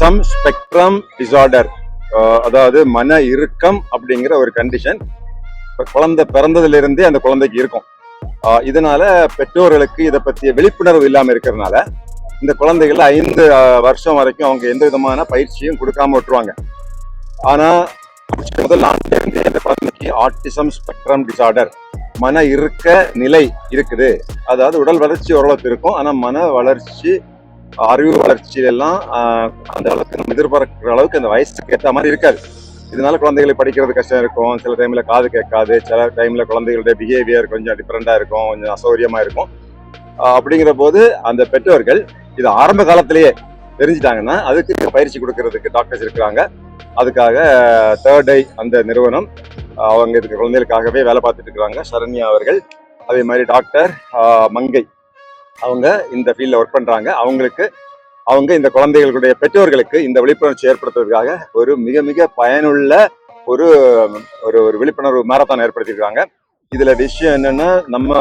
Autism spectrum disorder, அதாவது மன இறுக்கம் அப்படிங்கிற ஒரு கண்டிஷன் குழந்தை பிறந்ததுல இருந்தே அந்த குழந்தைக்கு இருக்கும். இதனால பெற்றோர்களுக்கு இதை பற்றிய விழிப்புணர்வு இல்லாம இருக்கிறதுனால இந்த குழந்தைகள் 5 வருஷம் வரைக்கும் அவங்க எந்த விதமான பயிற்சியும் கொடுக்காம விட்டுருவாங்க. ஆனா முதல் ஆண்டுல இருந்து இந்த குழந்தைக்கு ஆட்டிசம் ஸ்பெக்ட்ரம் டிசார்டர், மன இறுக்க நிலை இருக்குது. அதாவது உடல் வளர்ச்சி ஓரளவுக்கு இருக்கும், ஆனா மன வளர்ச்சி அறிவு வளர்ச்சியிலெல்லாம் அந்த அளவுக்கு நம்ம எதிர்பார்க்கிற அளவுக்கு அந்த வயசுக்கு ஏற்ற மாதிரி இருக்காது. இதனால குழந்தைகளுக்கு படிக்கிறது கஷ்டம் இருக்கும், சில டைம்ல காது கேட்காது, சில டைம்ல குழந்தைகளுடைய பிஹேவியர் கொஞ்சம் டிஃப்ரெண்டா இருக்கும், கொஞ்சம் அசௌகரியமா இருக்கும். அப்படிங்கிற போது அந்த பெற்றோர்கள் இது ஆரம்ப காலத்திலேயே தெரிஞ்சுட்டாங்கன்னா அதுக்கு பயிற்சி கொடுக்கறதுக்கு டாக்டர்ஸ் இருக்கிறாங்க. அதுக்காக தேர்ட் ஐ அந்த நிறுவனம் அவங்க இதுக்கு குழந்தைகளுக்காகவே வேலை பார்த்துட்டு இருக்கிறாங்க. சரண்யா அவர்கள், அதே மாதிரி டாக்டர் மங்கை, அவங்க இந்த ஃபீல்டில் ஒர்க் பண்றாங்க. அவங்க இந்த குழந்தைகளுடைய பெற்றோர்களுக்கு இந்த விழிப்புணர்ச்சி ஏற்படுத்துவதற்காக ஒரு மிக மிக பயனுள்ள ஒரு ஒரு விழிப்புணர்வு மாரத்தான் ஏற்படுத்தியிருக்காங்க. இதுல விஷயம் என்னன்னா, நம்ம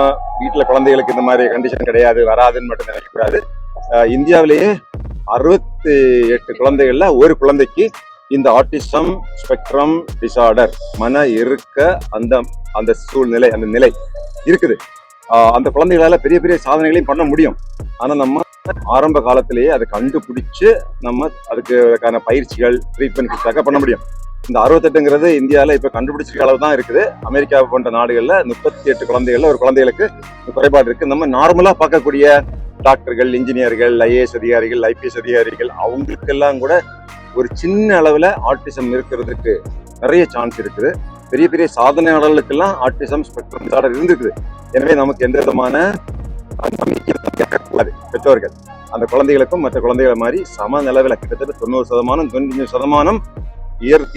வீட்டுல குழந்தைகளுக்கு இந்த மாதிரி கண்டிஷன் கிடையாது, வராதுன்னு மட்டும் நினைக்கக்கூடாது. இந்தியாவிலேயே 68 குழந்தைகள்ல ஒரு குழந்தைக்கு இந்த ஆட்டிசம் ஸ்பெக்ட்ரம் டிசார்டர், மன இறுக்க அந்த சூழ்நிலை, அந்த நிலை இருக்குது. அந்த குழந்தைகளால பெரிய பெரிய சாதனைகளையும் பண்ண முடியும். ஆனா நம்ம ஆரம்ப காலத்திலேயே அதை கண்டுபிடிச்சு நம்ம அதுக்கான பயிற்சிகள், ட்ரீட்மெண்ட் பண்ண முடியும். இந்த 68ங்கிறது இந்தியாவில இப்ப கண்டுபிடிச்சிருக்க அளவு தான் இருக்குது. அமெரிக்கா போன்ற நாடுகள்ல 38 குழந்தைகள்ல ஒரு குழந்தைகளுக்கு குறைபாடு இருக்கு. நம்ம நார்மலா பார்க்கக்கூடிய டாக்டர்கள், இன்ஜினியர்கள், ஐஏஎஸ் அதிகாரிகள், ஐபிஎஸ் அதிகாரிகள், அவங்களுக்கெல்லாம் கூட ஒரு சின்ன அளவுல ஆட்டிசம் இருக்கிறதுக்கு நிறைய சான்ஸ் இருக்குது. பெரிய பெரிய சாதனையாளர்களுக்கெல்லாம் ஆட்டிசம் ஸ்பெக்ட்ரம் டிசார்டர் இருந்திருக்குது. எனவே நமக்கு எந்த விதமான கேட்கக்கூடாது. பெற்றோர்கள் அந்த குழந்தைகளுக்கும் மற்ற குழந்தைகளை மாதிரி சம நிலவில் கிட்டத்தட்ட 90%, 95%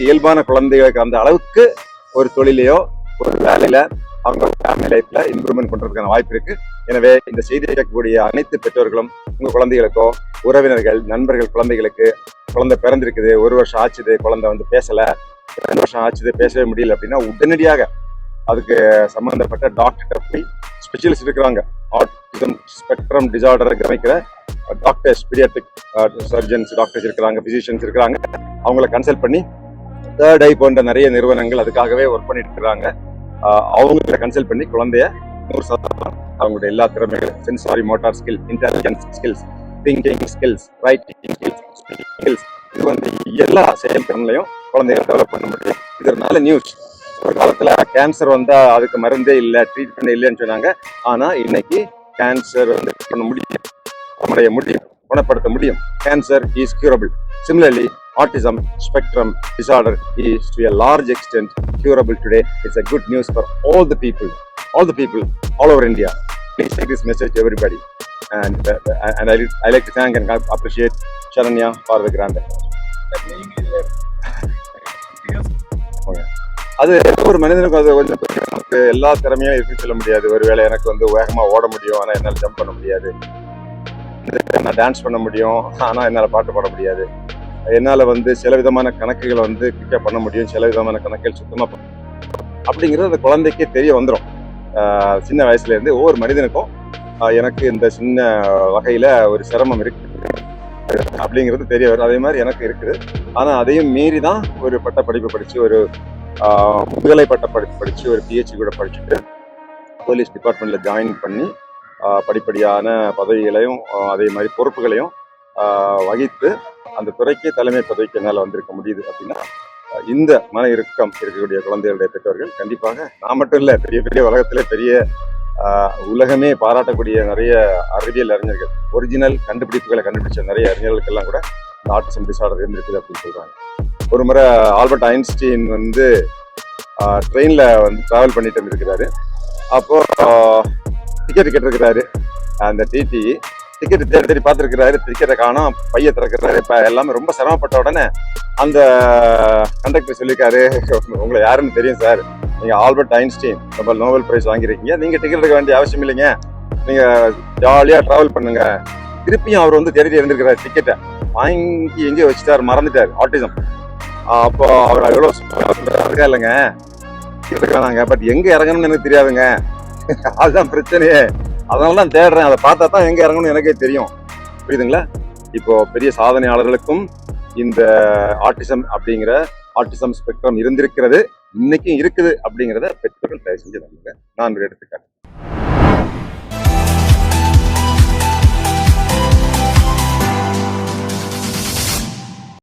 இயல்பான குழந்தைகளுக்கு அந்த அளவுக்கு ஒரு தொழிலையோ ஒரு வேலையில அவங்க ஃபேமிலி லைஃப்ல இம்ப்ரூவ்மெண்ட் பண்றதுக்கான வாய்ப்பு இருக்கு. எனவே இந்த செய்தியை கேட்கக்கூடிய அனைத்து பெற்றோர்களும் உங்க குழந்தைகளுக்கோ, உறவினர்கள், நண்பர்கள் குழந்தைகளுக்கு குழந்தை பிறந்திருக்குது, 1 வருஷம் ஆச்சுது, குழந்தை வந்து பேசல, 2 வருஷம் ஆச்சுது, பேசவே முடியல அப்படின்னா உடனடியாக அதுக்கு சம்பந்தப்பட்ட டாக்டர் போய் ஸ்பெஷலிஸ்ட் இருக்கிறாங்க. ஆட்டிசம் ஸ்பெக்ட்ரம் டிசார்டரை கவனிக்கிற டாக்டர்ஸ், பீடியாட்ரிக் சர்ஜன்ஸ் டாக்டர்ஸ் இருக்கிறாங்க, பிசிஷியன்ஸ் இருக்கிறாங்க. அவங்கள கன்சல்ட் பண்ணி தேர்ட் ஐ போன்ற நிறைய நிறுவனங்கள் அதுக்காகவே ஒர்க் பண்ணிட்டு இருக்கிறாங்க. அவங்கள கன்சல்ட் பண்ணி குழந்தைய 100% அவங்களுடைய எல்லா திறமைகள், sensory motor skill, intelligence skills, thinking skills, writing skills, இது வந்து எல்லா செயல்திறன்லையும் குழந்தைகளை டெவலப் பண்ண முடியும். இது ஒரு நல்ல நியூஸ். ஒரு காலத்துல கேன்சர் வந்தா அதுக்கு மருந்தே இல்லை, ட்ரீட்மெண்ட் இல்லைன்னு சொன்னாங்க. ஆனா இன்னைக்கு கேன்சர் வந்து பண்ண முடியும், குணப்படுத்த முடியும். Cancer is curable. Similarly, autism spectrum disorder is to a large extent curable today. It's a good news for all the people all over India. Please take this message to everybody. And I like to thank and appreciate Sharanya for the grant. அது ஒரு மனிதனுக்கு அது கொஞ்சம் நமக்கு எல்லா திறமையும் இருக்குன்னு சொல்ல முடியாது. ஒருவேளை எனக்கு வந்து வேகமா ஓட முடியும், ஆனா என்னால் ஜம்ப் பண்ண முடியாது. நான் டான்ஸ் பண்ண முடியும், ஆனா என்னால் பாட்டு பாட முடியாது. என்னால் வந்து சில விதமான கணக்குகளை வந்து குயிக்காக பண்ண முடியும், சில விதமான கணக்குகள் சுத்தமாக அப்படிங்கிறது அந்த குழந்தைக்கே தெரிய வந்துடும். சின்ன வயசுல இருந்து ஒவ்வொரு மனிதனுக்கும் எனக்கு இந்த சின்ன வகையில ஒரு சிரமம் இருக்கு அப்படிங்கிறது தெரிய வரும். அதே மாதிரி எனக்கு இருக்குது. ஆனா அதையும் மீறி தான் ஒரு பட்ட படிப்பு படிச்சு, ஒரு முதுகலை பட்ட படிப்பு படிச்சு, ஒரு பிஹெச்டி கூட படிச்சுட்டு போலீஸ் டிபார்ட்மெண்ட்ல ஜாயின் பண்ணி படிப்படியான பதவிகளையும் அதே மாதிரி பொறுப்புகளையும் வகித்து அந்த துறைக்கு தலைமை பதவிக்கு என்னால் வந்திருக்க முடியுது. அப்படின்னா இந்த மன இறுக்கம் இருக்கக்கூடிய குழந்தைகளுடைய பெற்றோர்கள் கண்டிப்பாக, நான் மட்டும் இல்லை, பெரிய பெரிய உலகத்திலே பெரிய உலகமே பாராட்டக்கூடிய நிறைய அறிவியல் அறிஞர்கள், ஒரிஜினல் கண்டுபிடிப்புகளை கண்டுபிடிச்ச நிறைய அறிஞர்களுக்கெல்லாம் கூட இந்த ஆட்டிசம் டிசார்டர் இருந்திருக்குது அப்படின்னு சொல்றாங்க. ஒரு முறை ஆல்பர்ட் ஐன்ஸ்டீன் வந்து ட்ரெயின்ல வந்து டிராவல் பண்ணிட்டு இருந்திருக்கிறாரு. அப்போ டிக்கெட் கேட்டிருக்கிறாரு. அந்த டிடி டிக்கெட் தேடி பார்த்துருக்கிறாரு, டிக்கெட்டை காணோம், பைய திறக்கிறாரு. இப்போ எல்லாமே ரொம்ப சிரமப்பட்ட உடனே அந்த கண்டக்டர் சொல்லியிருக்காரு, உங்களை யாருன்னு தெரியும் சார், நீங்க ஆல்பர்ட் ஐன்ஸ்டீன் நோபல் பிரைஸ் வாங்கியிருக்கீங்க, நீங்க டிக்கெட் எடுக்க வேண்டிய அவசியம் இல்லைங்க, நீங்க ஜாலியா டிராவல் பண்ணுங்க. திருப்பியும் அவர் வந்து தேடி இருந்திருக்கிறாரு, டிக்கெட்டை வாங்கி எங்கேயோ வச்சுட்டாரு, மறந்துட்டாரு. ஆட்டிசம். அப்போ அவர் எவ்வளோ இருக்கா இல்லைங்க, இருக்கானாங்க, பட் எங்க இறங்கணும்னு எனக்கு தெரியாதுங்க, அதுதான் பிரச்சனையே, அதனால தான் தேடுறேன், அதை பார்த்தா தான் எங்க இறங்கணும்னு எனக்கே தெரியும். புரியுதுங்களா? இப்போ பெரிய சாதனையாளர்களுக்கும் இந்த ஆட்டிசம் ஸ்பெக்ட்ரம் இருந்திருக்கிறது, இன்னைக்கும் இருக்குது அப்படிங்கிறத பெற்றோர்கள் தயவு செஞ்சு நம்புங்க. நான் ஒரு எடுத்துக்காட்டு.